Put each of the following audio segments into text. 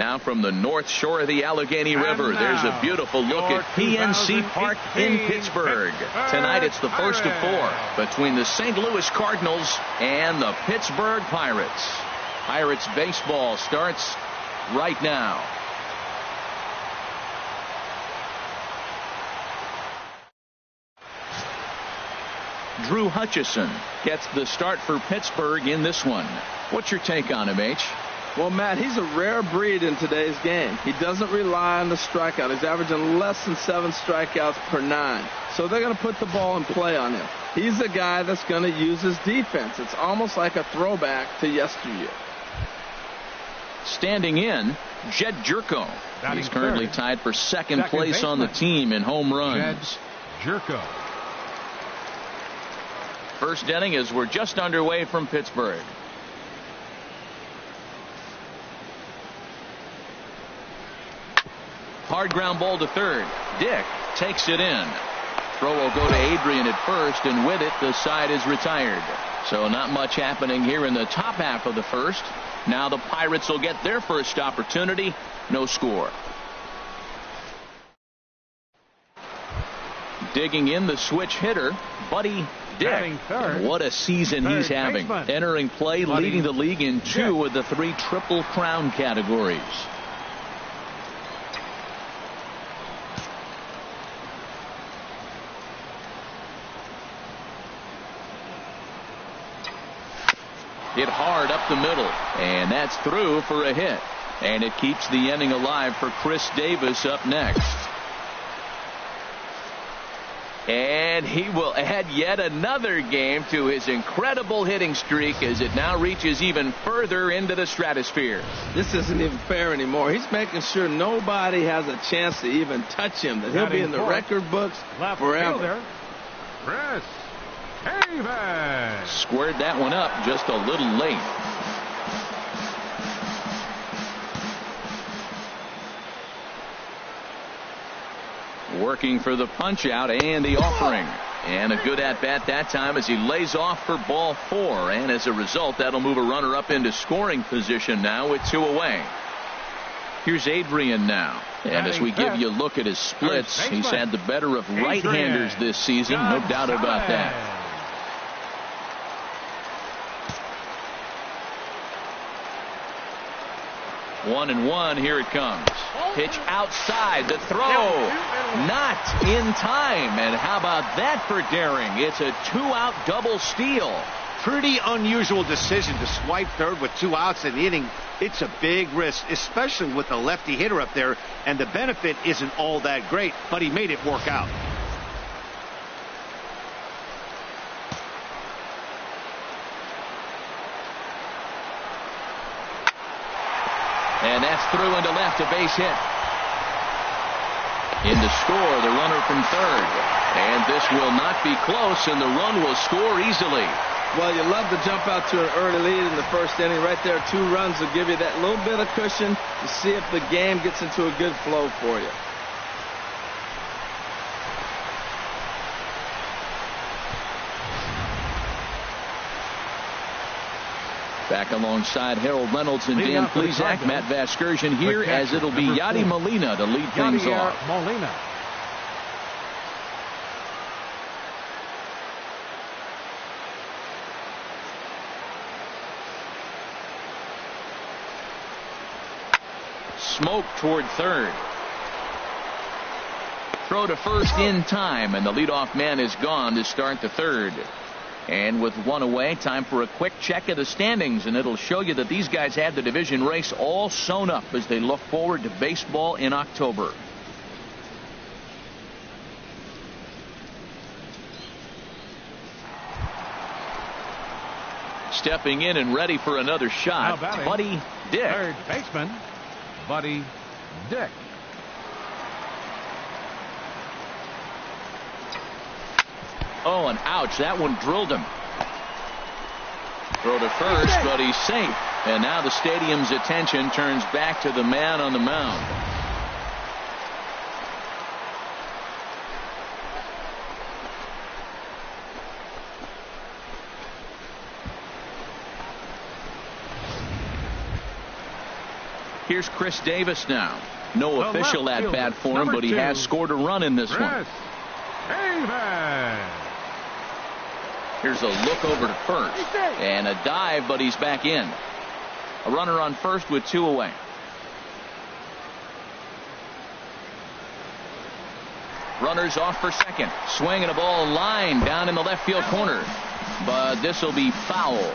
Now from the north shore of the Allegheny River, there's a beautiful look at PNC Park in Pittsburgh. Tonight it's the first of 4 between the St. Louis Cardinals and the Pittsburgh Pirates. Pirates baseball starts right now. Drew Hutchison gets the start for Pittsburgh in this one. What's your take on him, H? Well, Matt, he's a rare breed in today's game. He doesn't rely on the strikeout. He's averaging less than 7 strikeouts per 9. So they're going to put the ball in play on him. He's a guy that's going to use his defense. It's almost like a throwback to yesteryear. Standing in, Jed Jerko. He's currently tied for second place on the team in home runs. Jed Jerko. First inning as we're just underway from Pittsburgh. Hard ground ball to third. Dick takes it in. Throw will go to Adrian at first, and with it, the side is retired. So not much happening here in the top half of the first. Now the Pirates will get their first opportunity. No score. Digging in the switch hitter, Buddy Dick. What a season he's having. Entering play, leading the league in 2 of the 3 Triple Crown categories. Hit hard up the middle, and that's through for a hit. And it keeps the inning alive for Chris Davis up next. And he will add yet another game to his incredible hitting streak as it now reaches even further into the stratosphere. This isn't even fair anymore. He's making sure nobody has a chance to even touch him, that he'll be in the record books forever. Chris Davis squared that one up just a little late. Working for the punch out and the offering, and a good at bat that time as he lays off for ball 4, and as a result that'll move a runner up into scoring position now with 2 away. Here's Adrian now, and as we give you a look at his splits, he's had the better of right-handers this season, no doubt about that. 1-1, here it comes. Pitch outside, the throw not in time, and how about that for daring? It's a 2-out double steal. Pretty unusual decision to swipe third with 2 outs in the inning. It's a big risk, especially with the lefty hitter up there, and the benefit isn't all that great, but he made it work out. And that's through into left, a base hit. In to score, the runner from third. And this will not be close, and the run will score easily. Well, you love to jump out to an early lead in the first inning. Right there, 2 runs will give you that little bit of cushion to see if the game gets into a good flow for you. Back alongside Harold Reynolds and Dan Plesac, Matt Vasgersian here, as it'll be Yadi Molina to lead things off. Molina. Smoke toward third. Throw to first in time, and the leadoff man is gone to start the third. And with 1 away, time for a quick check of the standings, and it'll show you that these guys had the division race all sewn up as they look forward to baseball in October. Stepping in and ready for another shot, Buddy Dick. Third baseman, Buddy Dick. Oh, and ouch, that one drilled him. Throw to first, but he's safe. And now the stadium's attention turns back to the man on the mound. Here's Chris Davis now. No The official left at bat fielder, for him, but he number has 2, scored a run in this one. Chris Davis. Here's a look over to first. And a dive, but he's back in. A runner on first with 2 away. Runners off for second. Swinging a ball line down in the left field corner. But this will be foul.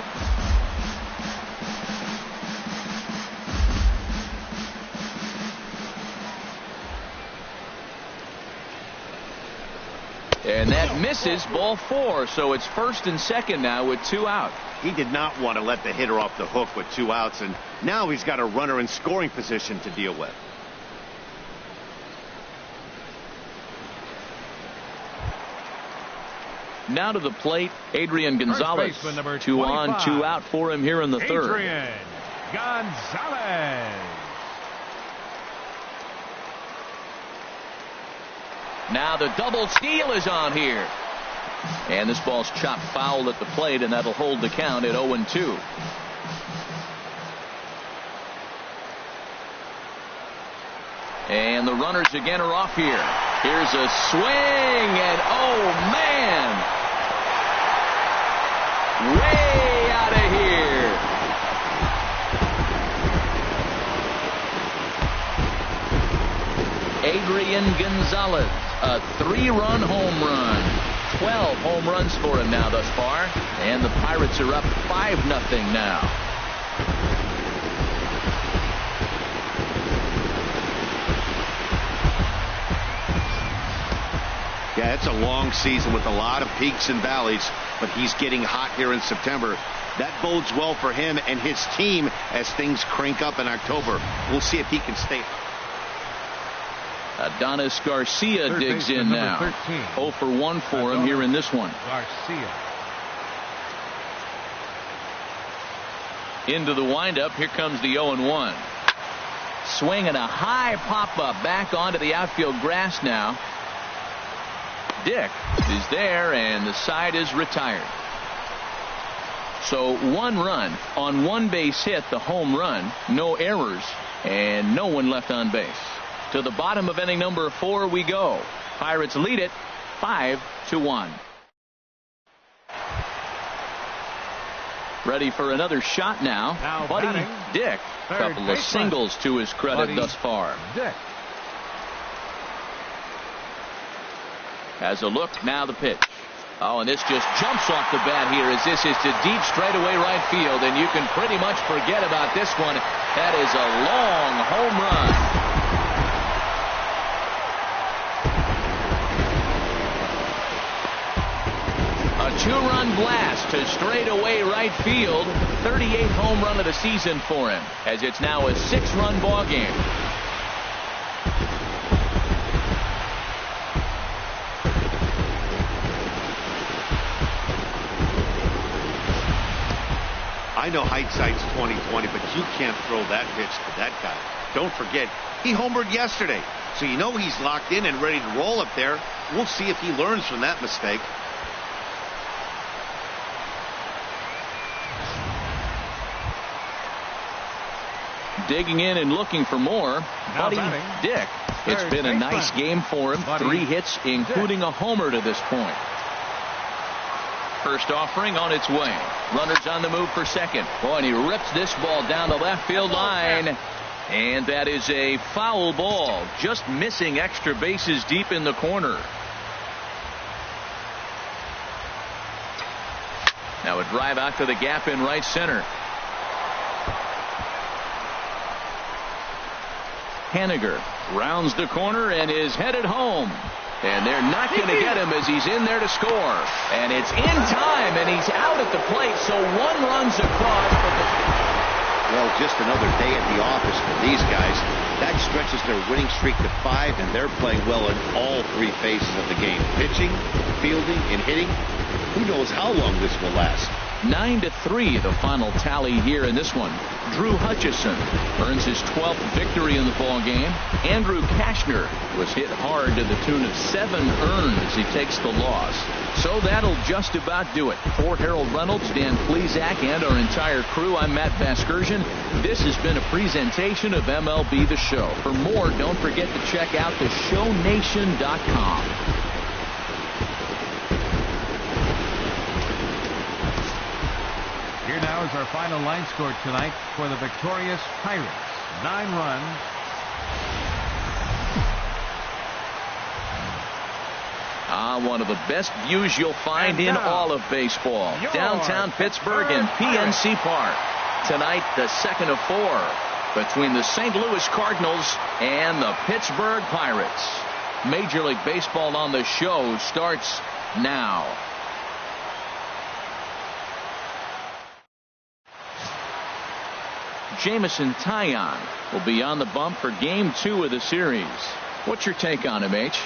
And that misses, ball 4. So it's first and second now with 2 out. He did not want to let the hitter off the hook with 2 outs, and now he's got a runner in scoring position to deal with. Now to the plate, Adrian Gonzalez. Baseman, number 2 on, 25. 2 out for him here in the third. Adrian Gonzalez. Now the double steal is on here. And this ball's chopped foul at the plate, and that'll hold the count at 0-2. And the runners again are off here. Here's a swing, and oh man! Way out of here. Adrian Gonzalez, a 3-run home run. 12 home runs for him now thus far. And the Pirates are up 5-0 now. Yeah, it's a long season with a lot of peaks and valleys, but he's getting hot here in September. That bodes well for him and his team as things crank up in October. We'll see if he can stay. Adonis Garcia Third digs baseman, in number now. 13. 0 for 1 for him here in this one. Garcia. Into the windup. Here comes the 0-1. Swinging a high pop-up back onto the outfield grass now. Dick is there, and the side is retired. So 1 run on 1 base hit, the home run, no errors, and no one left on base. To the bottom of inning number 4 we go. Pirates lead it 5-1. Ready for another shot now. Buddy batting, Dick. Couple of singles to his credit thus far. Dick. Has a look, now the pitch. Oh, and this just jumps off the bat here as this is to deep straightaway right field, and you can pretty much forget about this one. That is a long home run. A 2-run blast to straightaway right field. 38th home run of the season for him, as it's now a 6-run ball game. I know hindsight's 20/20, but you can't throw that pitch to that guy. Don't forget, he homered yesterday, so you know he's locked in and ready to roll up there. We'll see if he learns from that mistake. Digging in and looking for more, Buddy batting, Dick. It's been a nice game for him. Buddy 3 hits, including a homer to this point. First offering on its way. Runners on the move for second. Boy, and he rips this ball down the left field line. And that is a foul ball. Just missing extra bases deep in the corner. Now a drive out to the gap in right center. Haniger rounds the corner and is headed home. And they're not going to get him as he's in there to score. And it's in time, and he's out at the plate, so 1 run's across. Well, just another day at the office for these guys. That stretches their winning streak to 5, and they're playing well in all 3 phases of the game. Pitching, fielding, and hitting. Who knows how long this will last. 9-3 the final tally here in this one. Drew Hutchison earns his 12th victory in the ball game. Andrew Kashner was hit hard to the tune of 7 earned as he takes the loss. So that'll just about do it. For Harold Reynolds, Dan Plesac, and our entire crew, I'm Matt Vasgersian. This has been a presentation of MLB The Show. For more, don't forget to check out theshownation.com. Here now is our final line score tonight for the victorious Pirates. 9 runs. One of the best views you'll find in all of baseball. Downtown Pittsburgh and PNC Park. Tonight, the second of 4 between the St. Louis Cardinals and the Pittsburgh Pirates. Major League Baseball on the Show starts now. Jameson Taillon will be on the bump for Game 2 of the series. What's your take on him, H?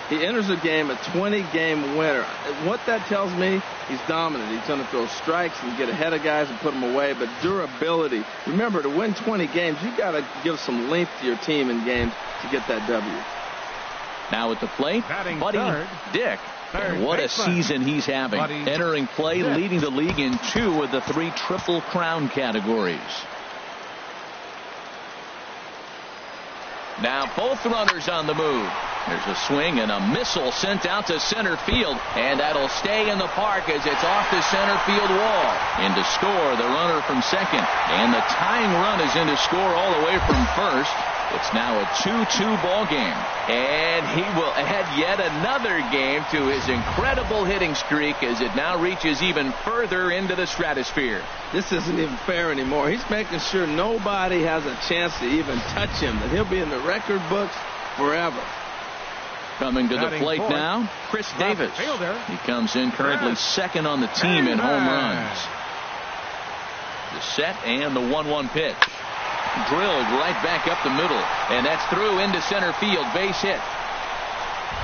He enters the game a 20-game winner. What that tells me, he's dominant. He's going to throw strikes and get ahead of guys and put them away. But durability, remember, to win 20 games, you got to give some length to your team in games to get that W. Now at the plate, Batting Buddy third. Dick. And what a season he's having. Buddy Entering play, Dick. leading the league in 2 of the 3 Triple Crown categories. Now both runners on the move. There's a swing and a missile sent out to center field, and that'll stay in the park as it's off the center field wall. In to score, the runner from second, and the tying run is in to score all the way from first. It's now a 2-2 ball game, and he will add yet another game to his incredible hitting streak as it now reaches even further into the stratosphere. This isn't even fair anymore. He's making sure nobody has a chance to even touch him, and he'll be in the record books forever. Coming to the Batting plate fourth, now, Chris Davis. fielder. He comes in currently second on the team in home runs. The set and the 1-1 pitch. Drilled right back up the middle, and that's through into center field, base hit.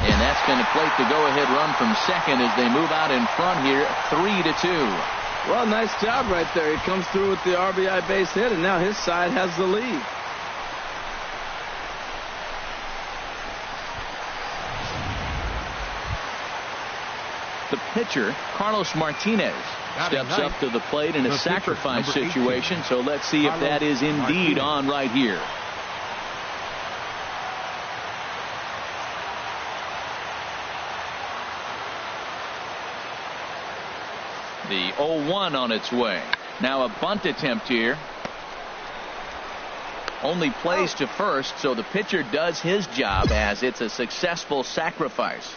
And that's going to plate the go-ahead run from second as they move out in front here, 3-2. Well, nice job right there. He comes through with the RBI base hit, and now his side has the lead. The pitcher, Carlos Martinez, steps up to the plate in a sacrifice situation, so let's see if that is indeed on right here. The 0-1 on its way. Now a bunt attempt here. Only plays to first, so the pitcher does his job as it's a successful sacrifice.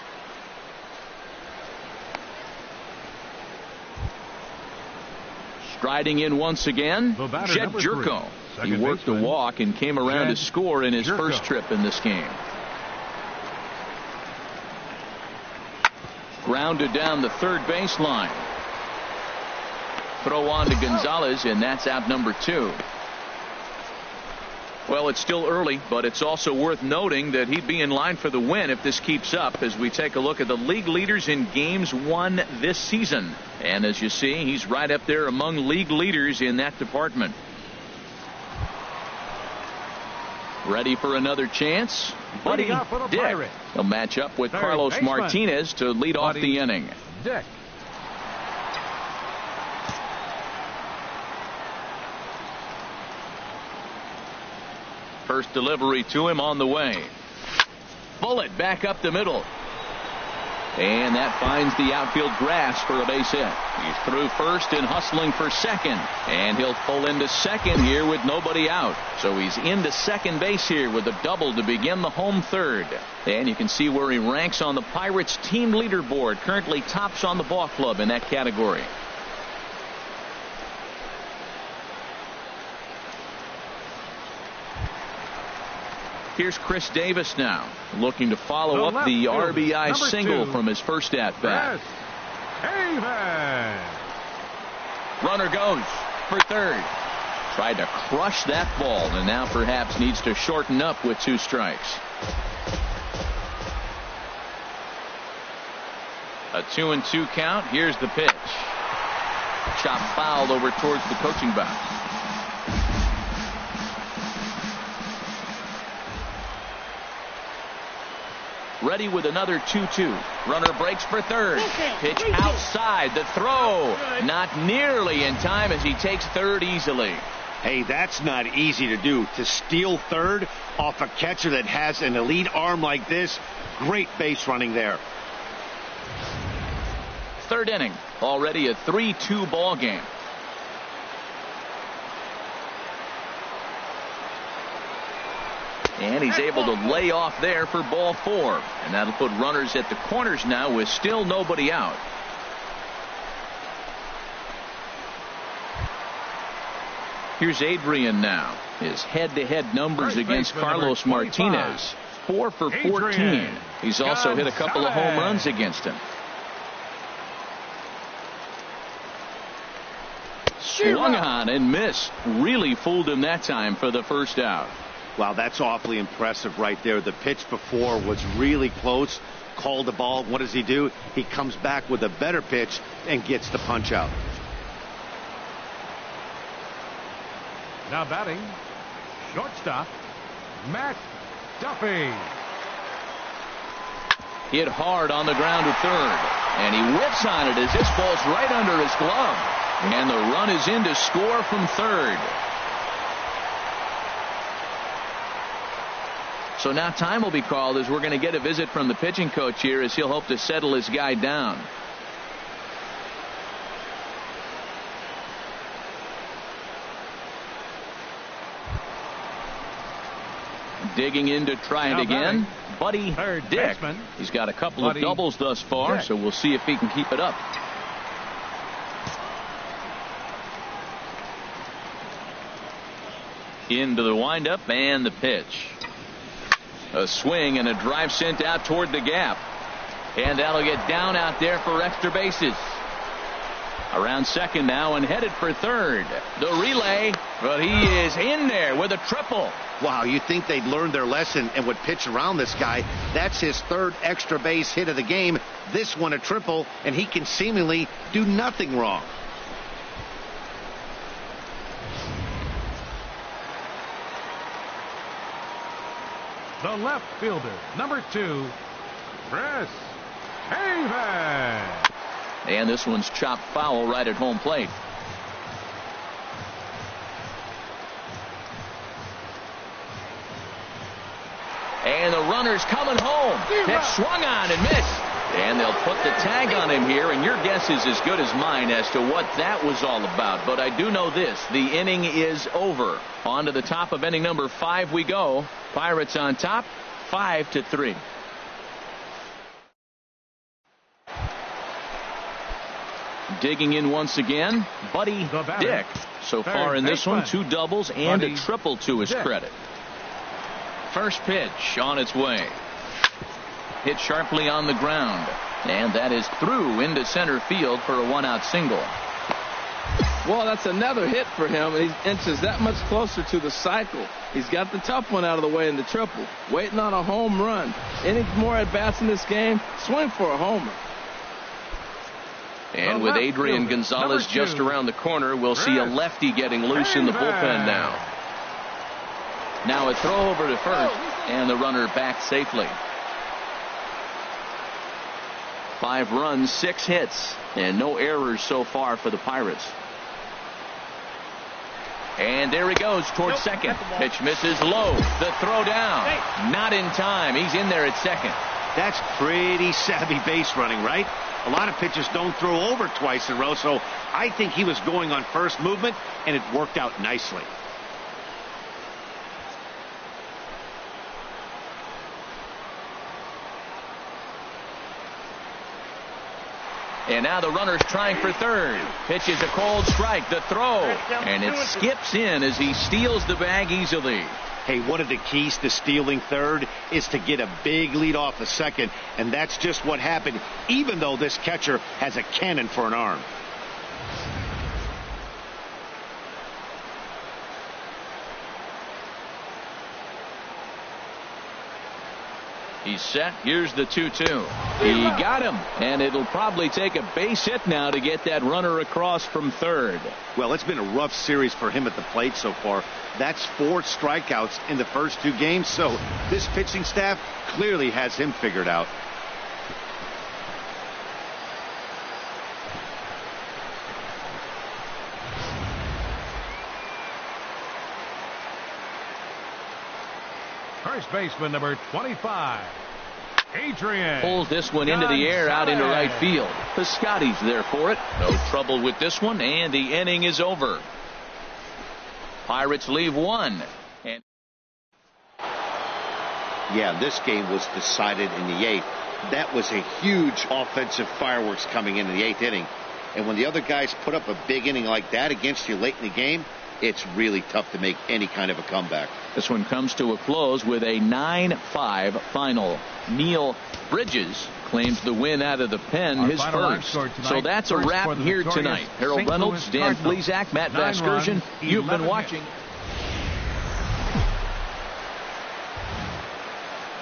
Striding in once again, Jed Jerko. He worked a walk and came around to score in his first trip in this game. Grounded down the third baseline. Throw on to Gonzalez, and that's out number 2. Well, it's still early, but it's also worth noting that he'd be in line for the win if this keeps up as we take a look at the league leaders in games won this season. And as you see, he's right up there among league leaders in that department. Ready for another chance? Buddy Dick. He'll match up with Carlos Martinez to lead off the inning. Dick. First delivery to him on the way. Bullet back up the middle. And that finds the outfield grass for a base hit. He's through first and hustling for second. And he'll pull into second here with nobody out. So he's into second base here with a double to begin the home third. And you can see where he ranks on the Pirates team leaderboard. Currently tops on the ball club in that category. Here's Chris Davis now, looking to follow up the RBI single from his first at-bat. Runner goes for third. Tried to crush that ball, and now perhaps needs to shorten up with 2 strikes. A 2-2 count. Here's the pitch. Chop fouled over towards the coaching box. ready with another 2-2. Runner breaks for third. Pitch outside. The throw not nearly in time as he takes third easily. Hey, that's not easy to do. To steal third off a catcher that has an elite arm like this, great base running there. Third inning, already a 3-2 ball game. And he's able to lay off there for ball 4. And that'll put runners at the corners now with still nobody out. Here's Adrian now. His head-to-head numbers against Carlos Martinez. 4 for 14. He's also hit a couple of home runs against him. Swung on and missed. Really fooled him that time for the first out. Wow, that's awfully impressive right there. The pitch before was really close. Called the ball. What does he do? He comes back with a better pitch and gets the punch out. Now batting, shortstop, Matt Duffy. Hit hard on the ground to third. And he whips on it as this ball's right under his glove. And the run is in to score from third. So now time will be called as we're going to get a visit from the pitching coach here as he'll hope to settle his guy down. Digging in to try it again, Buddy Dick. He's got a couple of doubles thus far, so we'll see if he can keep it up. Into the windup and the pitch. A swing and a drive sent out toward the gap. And that'll get down out there for extra bases. Around second now and headed for third. The relay, but he is in there with a triple. Wow, you think they'd learned their lesson and would pitch around this guy. That's his third extra base hit of the game. This one a triple, and he can seemingly do nothing wrong. The left fielder, number 2, Chris Haven. And this one's chopped foul right at home plate. And the runner's coming home. That swung on and missed. And they'll put the tag on him here, and your guess is as good as mine as to what that was all about. But I do know this. The inning is over. On to the top of inning number 5 we go. Pirates on top, 5-3. Digging in once again, Buddy Dick. So far in this one, 2 doubles and a triple to his credit. First pitch on its way. Hit sharply on the ground. And that is through into center field for a 1-out single. Well, that's another hit for him, and he inches that much closer to the cycle. He's got the tough one out of the way in the triple. Waiting on a home run. Any more at-bats in this game, swing for a homer. And with Adrian Gonzalez just around the corner, we'll see a lefty getting loose in the bullpen now. Now a throw over to first, and the runner back safely. 5 runs, 6 hits, and no errors so far for the Pirates. And there he goes towards second. Pitch misses low. The throw down. Not in time. He's in there at second. That's pretty savvy base running, right? A lot of pitchers don't throw over twice in a row, so I think he was going on first movement, and it worked out nicely. And now the runner's trying for third. Pitch is a cold strike. The throw. And it skips in as he steals the bag easily. Hey, one of the keys to stealing third is to get a big lead off the second. And that's just what happened, even though this catcher has a cannon for an arm. He's set. Here's the 2-2. He got him, and it'll probably take a base hit now to get that runner across from third. Well, it's been a rough series for him at the plate so far. That's 4 strikeouts in the first 2 games, so this pitching staff clearly has him figured out. First baseman number 25, Adrian. Pulls this one into the air out into right field. Piscotty's there for it. No trouble with this one, and the inning is over. Pirates leave 1. And yeah, this game was decided in the 8th. That was a huge offensive fireworks coming into the 8th inning. And when the other guys put up a big inning like that against you late in the game, it's really tough to make any kind of a comeback. This one comes to a close with a 9-5 final. Neil Bridges claims the win out of the pen, his first. So that's a wrap here tonight. Harold Reynolds, Dan Plesac, Matt Vasgersian, you've been watching.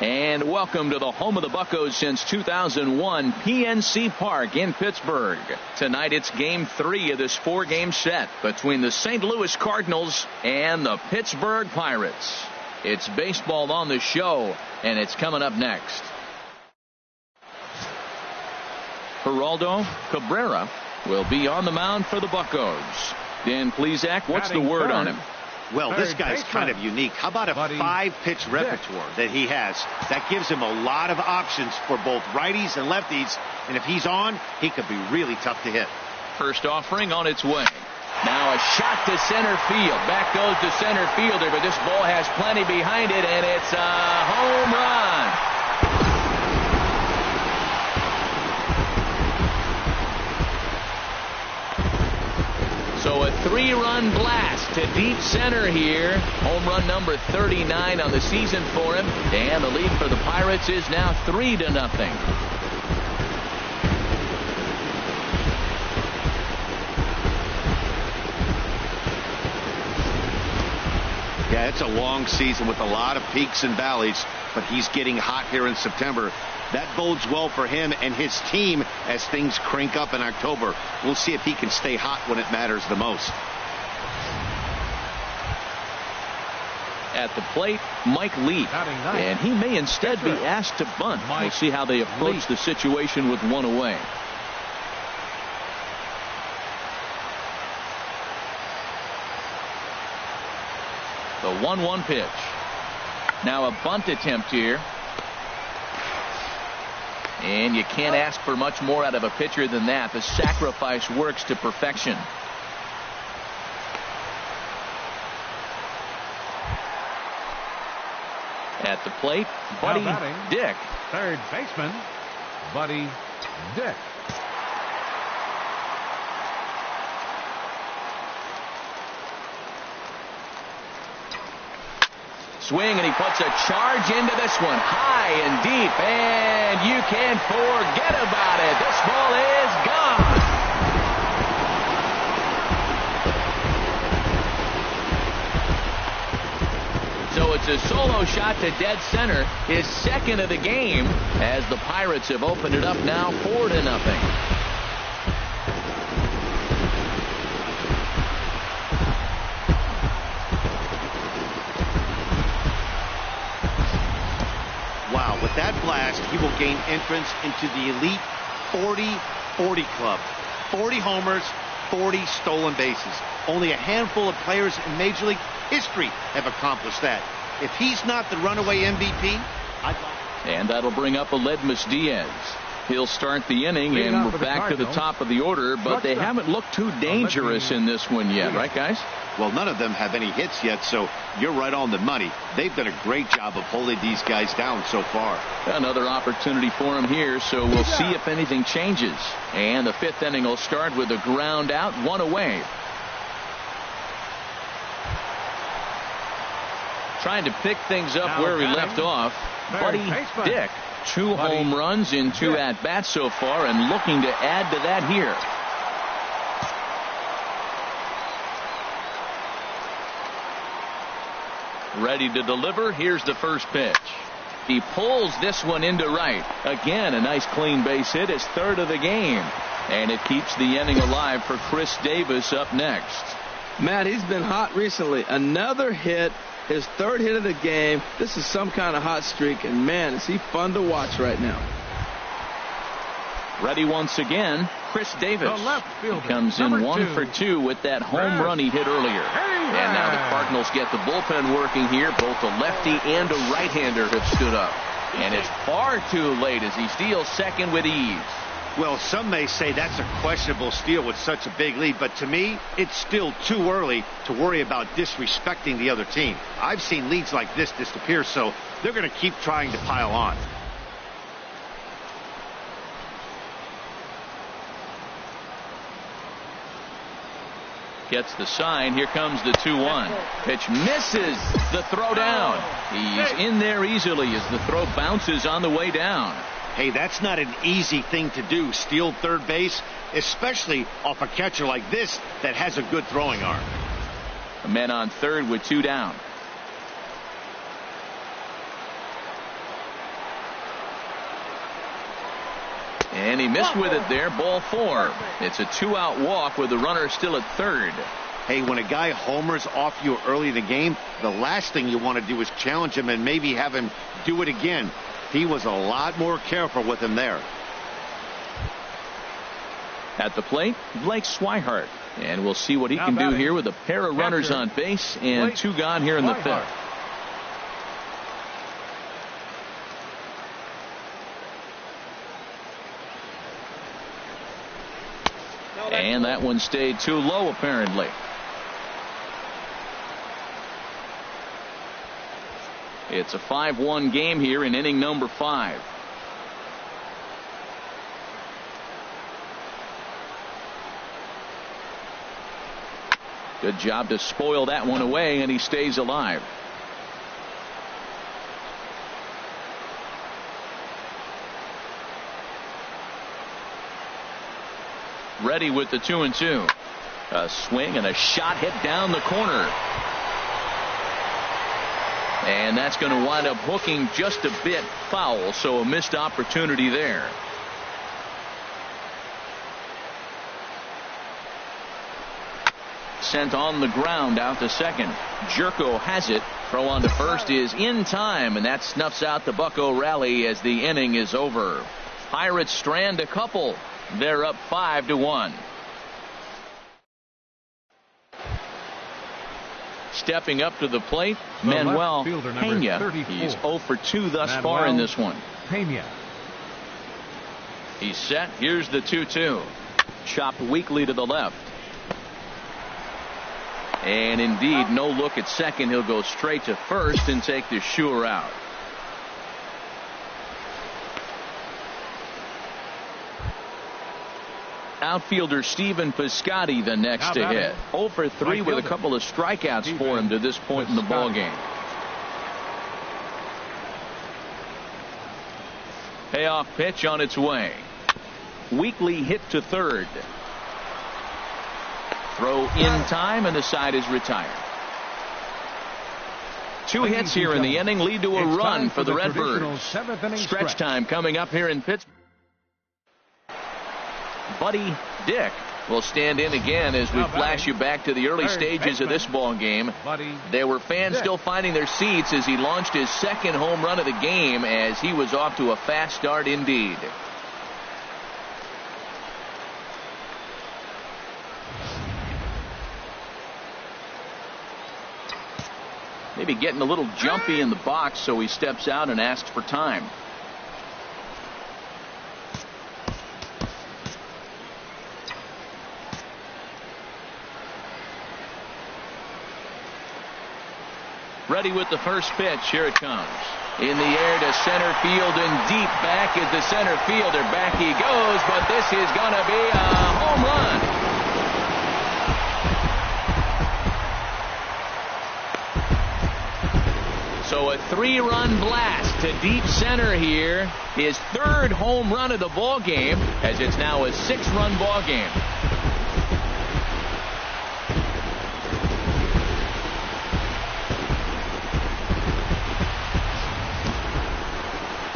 And welcome to the home of the Buccos since 2001, PNC Park in Pittsburgh. Tonight it's game 3 of this 4-game set between the St. Louis Cardinals and the Pittsburgh Pirates. It's baseball on the show, and it's coming up next. Geraldo Cabrera will be on the mound for the Buccos. Dan Plesac, what's the word on him? Well, this guy's kind of unique. How about a 5-pitch repertoire that he has? That gives him a lot of options for both righties and lefties. And if he's on, he could be really tough to hit. First offering on its way. Now a shot to center field. Back goes the center fielder, but this ball has plenty behind it, and it's a home run. So a 3-run blast to deep center here. Home run number 39 on the season for him. And the lead for the Pirates is now 3-0. Yeah, it's a long season with a lot of peaks and valleys, but he's getting hot here in September. That bodes well for him and his team as things crank up in October. We'll see if he can stay hot when it matters the most. At the plate, Mike Lee. And he may instead be asked to bunt. We'll see how they approach the situation with 1 away. The 1-1 pitch. Now a bunt attempt here. And you can't ask for much more out of a pitcher than that. The sacrifice works to perfection. At the plate, Buddy Dick. Third baseman, Buddy Dick. Swing, and he puts a charge into this one, high and deep, and you can forget about it. This ball is gone. So it's a solo shot to dead center, his second of the game, as the Pirates have opened it up now 4-0. With that blast, he will gain entrance into the elite 40-40 club. 40 homers, 40 stolen bases. Only a handful of players in Major League history have accomplished that. If he's not the runaway MVP, I'd like. And that'll bring up Aledmus Diaz. He'll start the inning, and we're back to the top of the order, but they haven't looked too dangerous in this one yet, right, guys? Well, none of them have any hits yet, so you're right on the money. They've done a great job of holding these guys down so far. Another opportunity for him here, so we'll see if anything changes. And the 5th inning will start with a ground out, 1 away. Trying to pick things up where we left off, Buddy Dick. 2 home runs in 2 at-bats so far, and looking to add to that here. Ready to deliver. Here's the first pitch. He pulls this one into right. Again, a nice clean base hit, his third of the game. And it keeps the inning alive for Chris Davis up next. Matt, he's been hot recently. Another hit, his third hit of the game. This is some kind of hot streak, and man, is he fun to watch right now. Ready once again, Chris Davis. The left fielder, He comes in number 1 2. for 2 with that home run he hit earlier. And now the Cardinals get the bullpen working here. Both a lefty and a right-hander have stood up. And it's far too late as he steals second with ease. Well, some may say that's a questionable steal with such a big lead, but to me, it's still too early to worry about disrespecting the other team. I've seen leads like this disappear, so they're going to keep trying to pile on. Gets the sign. Here comes the 2-1. Pitch misses the throw down. He's in there easily as the throw bounces on the way down. Hey, that's not an easy thing to do, steal third base, especially off a catcher like this that has a good throwing arm. A man on third with 2 down. And he missed with it there. Ball 4. It's a 2-out walk with the runner still at third. Hey, when a guy homers off you early in the game, the last thing you want to do is challenge him and maybe have him do it again. He was a lot more careful with him there. At the plate, Blake Swihart. And we'll see what he can do here with a pair of runners on base and 2 gone here in the 5th. And that one stayed too low, apparently. It's a 5-1 game here in inning number 5. Good job to spoil that one away, and he stays alive. Ready with the 2-2. A swing and a shot hit down the corner. And that's going to wind up hooking just a bit foul, so a missed opportunity there. Sent on the ground out to second. Jerko has it. Throw on to first is in time, and that snuffs out the Bucco rally as the inning is over. Pirates strand a couple. They're up 5-1. Stepping up to the plate, Manuel Pena. He's 0 for 2 thus far in this one. Pena. He's set. Here's the 2-2. Chopped weakly to the left. And indeed, no look at second. He'll go straight to first and take the sure out. Outfielder Stephen Piscotty the next to hit. 0 for 3 with a couple of strikeouts for him to this point in the ballgame. Payoff pitch on its way. Weakly hit to third. Throw in time, and the side is retired. 2 hits here in the inning lead to a run for the Redbirds. Stretch time coming up here in Pittsburgh. Buddy Dick will stand in again as we flash you back to the early stages of this ball game. There were fans still finding their seats as he launched his second home run of the game, as he was off to a fast start indeed. Maybe getting a little jumpy in the box, so he steps out and asks for time. Ready with the first pitch. Here it comes. In the air to center field, and deep back is the center fielder. Back he goes, but this is going to be a home run. So a 3-run blast to deep center here. His third home run of the ball game, as it's now a 6-run ball game.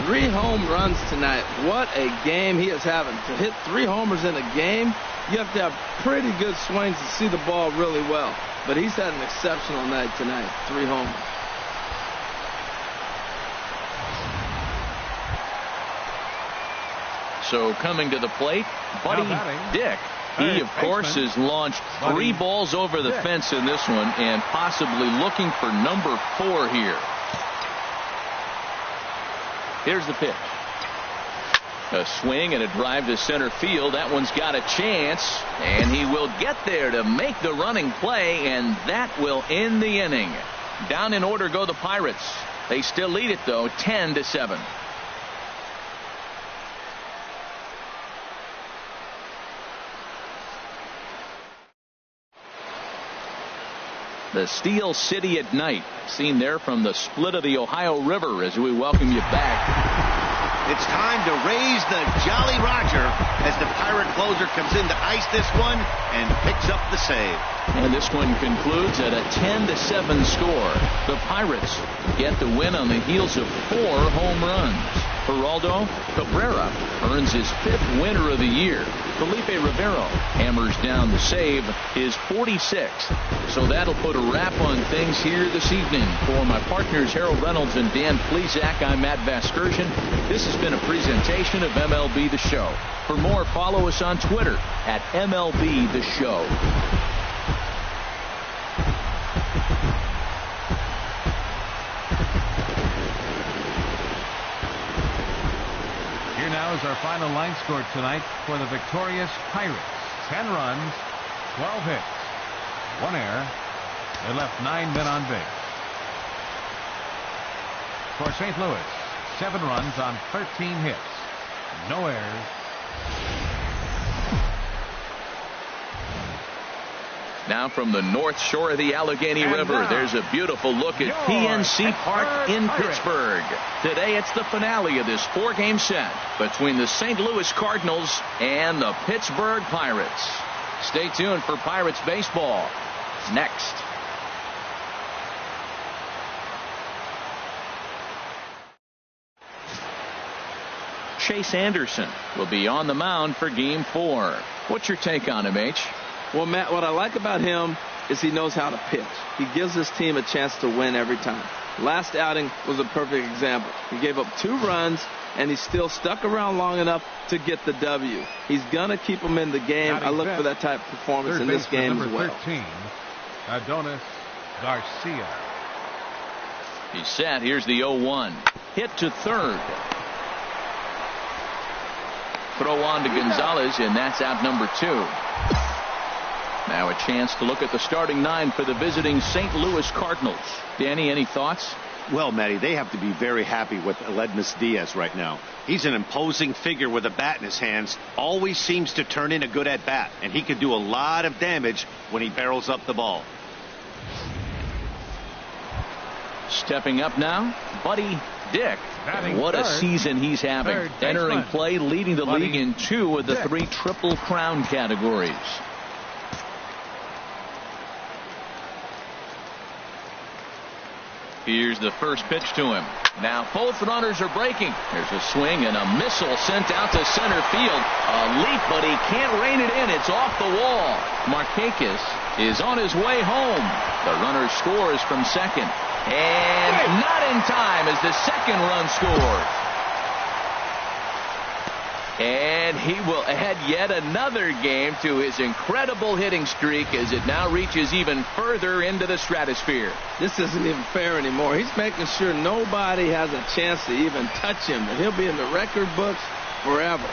3 home runs tonight. What a game he is having. To hit 3 homers in a game, you have to have pretty good swings to see the ball really well. But he's had an exceptional night tonight. 3 homers. So coming to the plate, Buddy Dick. He, of course, has launched 3 balls over the fence in this one and possibly looking for number 4 here. Here's the pitch. A swing and a drive to center field. That one's got a chance, and he will get there to make the running play, and that will end the inning. Down in order go the Pirates. They still lead it, though, 10-7. The Steel City at night, seen there from the split of the Ohio River as we welcome you back. It's time to raise the Jolly Roger as the Pirate closer comes in to ice this one and picks up the save. And this one concludes at a 10-7 score. The Pirates get the win on the heels of 4 home runs. Geraldo Cabrera earns his 5th winner of the year. Felipe Rivero hammers down the save, his 46th. So that'll put a wrap on things here this evening. For my partners Harold Reynolds and Dan Plesac, I'm Matt Vasgersian. This has been a presentation of MLB The Show. For more, follow us on Twitter at MLB The Show. Here now is our final line score tonight for the victorious Pirates. 10 runs, 12 hits, 1 error. They left 9 men on base. For St. Louis, 7 runs on 13 hits, no errors. Now from the north shore of the Allegheny River, there's a beautiful look at PNC Park in Pittsburgh. Today it's the finale of this 4-game set between the St. Louis Cardinals and the Pittsburgh Pirates. Stay tuned for Pirates baseball next. Chase Anderson will be on the mound for Game 4. What's your take on him, H? Well, Matt, what I like about him is he knows how to pitch. He gives his team a chance to win every time. Last outing was a perfect example. He gave up 2 runs, and he still stuck around long enough to get the W. He's going to keep them in the game. I look for that type of performance in this game as well. 13, Adonis Garcia. He's set. Here's the 0-1. Hit to third. Throw on to Gonzalez, and that's out number 2. Now a chance to look at the starting 9 for the visiting St. Louis Cardinals. Danny, any thoughts? Well, Matty, they have to be very happy with Aledmys Diaz right now. He's an imposing figure with a bat in his hands. Always seems to turn in a good at-bat, and he can do a lot of damage when he barrels up the ball. Stepping up now, Buddy Dick. What a season he's having. Entering play, leading the league in 2 of the 3 Triple Crown categories. Here's the first pitch to him. Now both runners are breaking. There's a swing and a missile sent out to center field. A leap, but he can't rein it in. It's off the wall. Markakis is on his way home. The runner scores from second. And not in time as the second run scores. And he will add yet another game to his incredible hitting streak as it now reaches even further into the stratosphere. This isn't even fair anymore. He's making sure nobody has a chance to even touch him, and he'll be in the record books forever.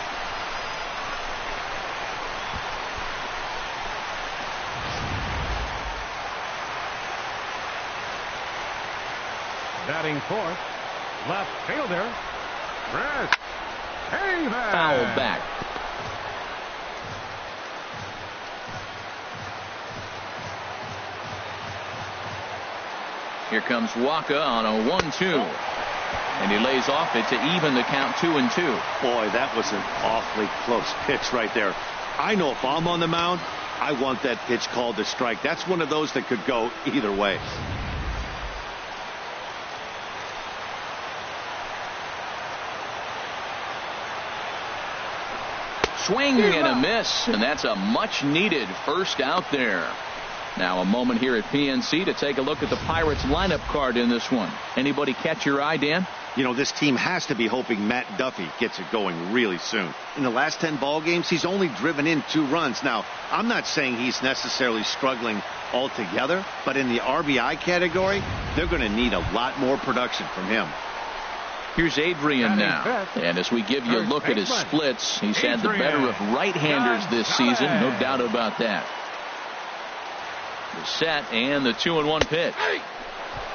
Batting fourth, left fielder, Chris Haven. Foul back. Here comes Waka on a 1-2. And he lays off it to even the count 2-2. Boy, that was an awfully close pitch right there. I know if I'm on the mound, I want that pitch called a strike. That's one of those that could go either way. Swing and a miss, and that's a much-needed first out there. Now a moment here at PNC to take a look at the Pirates lineup card in this one. Anybody catch your eye, Dan? You know, this team has to be hoping Matt Duffy gets it going really soon. In the last 10 ball games, he's only driven in 2 runs. Now, I'm not saying he's necessarily struggling altogether, but in the RBI category, they're going to need a lot more production from him. Here's Adrian now. And as we give you a look at his splits, he's had the better of right-handers this season. No doubt about that. The set and the 2-1 pitch.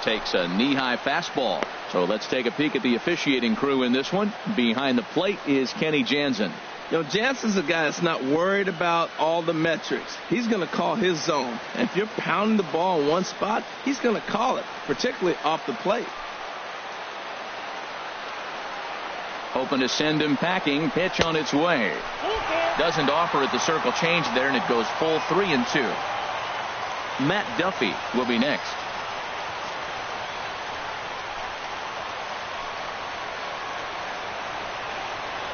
Takes a knee-high fastball. So let's take a peek at the officiating crew in this one. Behind the plate is Kenny Jansen. You know, Jansen's a guy that's not worried about all the metrics. He's going to call his zone. And if you're pounding the ball in one spot, he's going to call it, particularly off the plate. Hoping to send him packing. Pitch on its way. Doesn't offer at the circle change there, and it goes full 3-2. Matt Duffy will be next.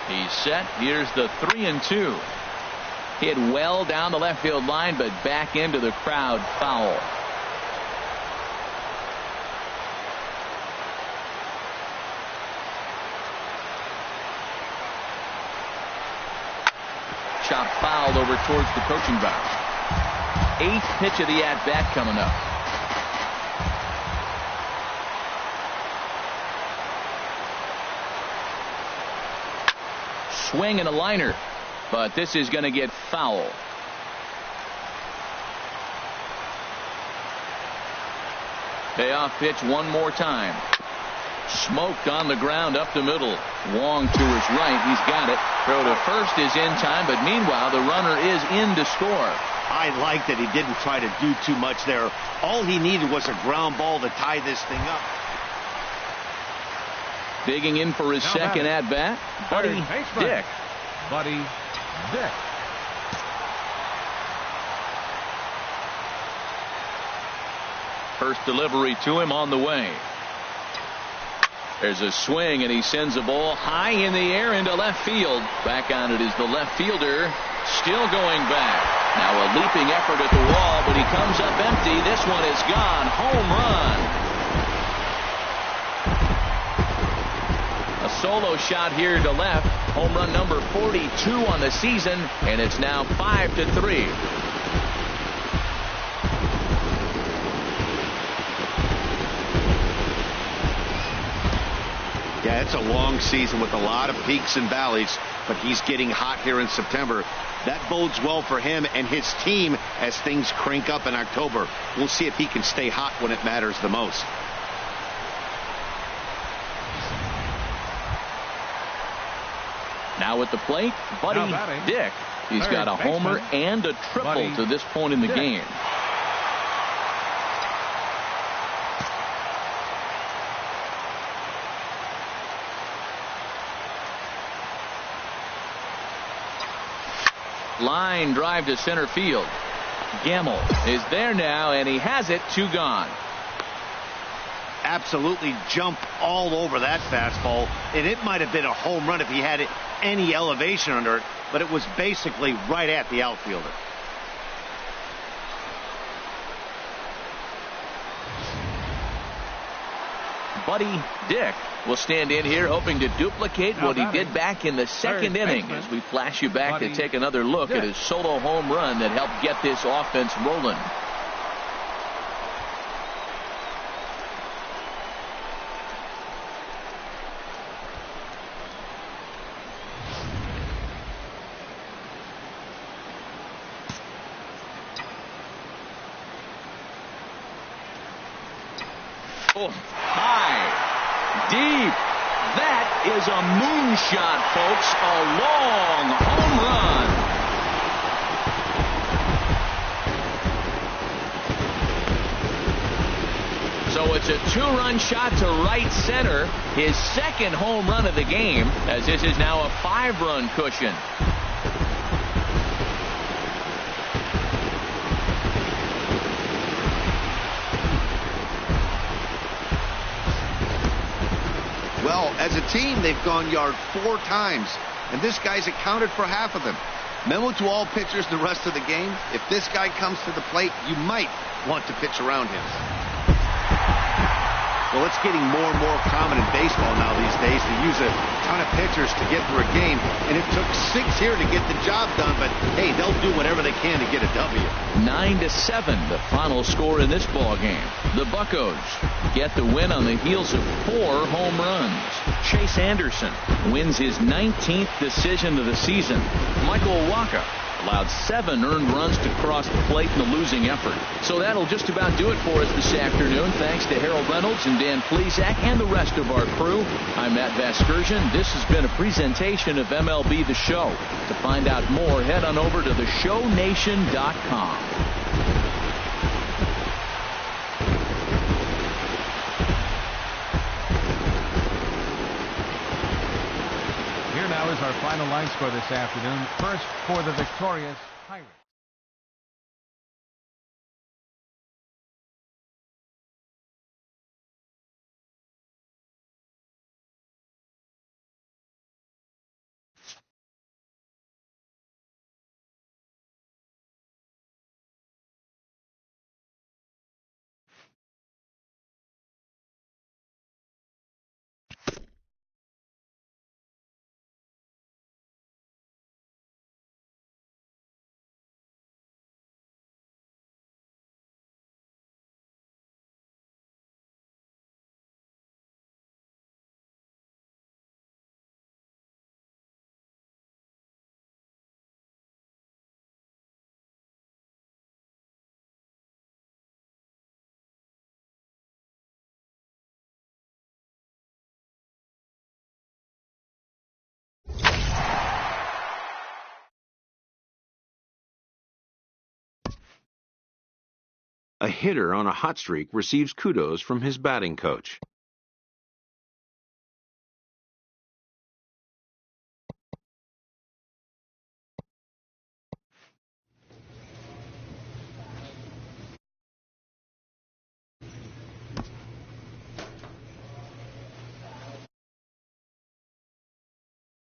He's set. Here's the 3-2. Hit well down the left field line, but back into the crowd, foul. Shot fouled over towards the coaching box. 8th pitch of the at-bat coming up. Swing and a liner, but this is going to get foul. Payoff pitch one more time. Smoked on the ground up the middle. Wong to his right. He's got it. Throw to first is in time, but meanwhile the runner is in to score. I like that he didn't try to do too much there. All he needed was a ground ball to tie this thing up. Digging in for his second at bat, Buddy Dick. Buddy Dick. First delivery to him on the way. There's a swing, and he sends a ball high in the air into left field. Back on it is the left fielder, still going back. Now a leaping effort at the wall, but he comes up empty. This one is gone. Home run. A solo shot here to left. Home run number 42 on the season, and it's now 5-3. Yeah, it's a long season with a lot of peaks and valleys, but he's getting hot here in September. That bodes well for him and his team as things crank up in October. We'll see if he can stay hot when it matters the most. Now at the plate, Buddy Dick. He's got a homer and a triple to this point in the game. Line drive to center field. Gamble is there now, and he has it. 2 gone. Absolutely jumped all over that fastball, and it might have been a home run if he had any elevation under it, but it was basically right at the outfielder. Buddy Dick will stand in here hoping to duplicate what he did back in the second inning, as we flash you back to take another look at his solo home run that helped get this offense rolling. Oh, high, deep. That is a moonshot, folks. A long home run. So it's a 2-run shot to right center. His second home run of the game, as this is now a 5-run cushion. Well, as a team, they've gone yard 4 times and this guy's accounted for half of them. Memo to all pitchers the rest of the game. If this guy comes to the plate, you might want to pitch around him. Well, it's getting more and more common in baseball now these days to use a ton of pitchers to get through a game. And it took 6 here to get the job done, but hey, they'll do whatever they can to get a W. 9-7, the final score in this ball game. The Buccos get the win on the heels of 4 home runs. Chase Anderson wins his 19th decision of the season. Michael Wacha allowed 7 earned runs to cross the plate in the losing effort. So that'll just about do it for us this afternoon. Thanks to Harold Reynolds and Dan Plesac and the rest of our crew. I'm Matt Vasgersian. This has been a presentation of MLB The Show. To find out more, head on over to theshownation.com. Here now is our final line score this afternoon. First for the victorious Pirates. A hitter on a hot streak receives kudos from his batting coach.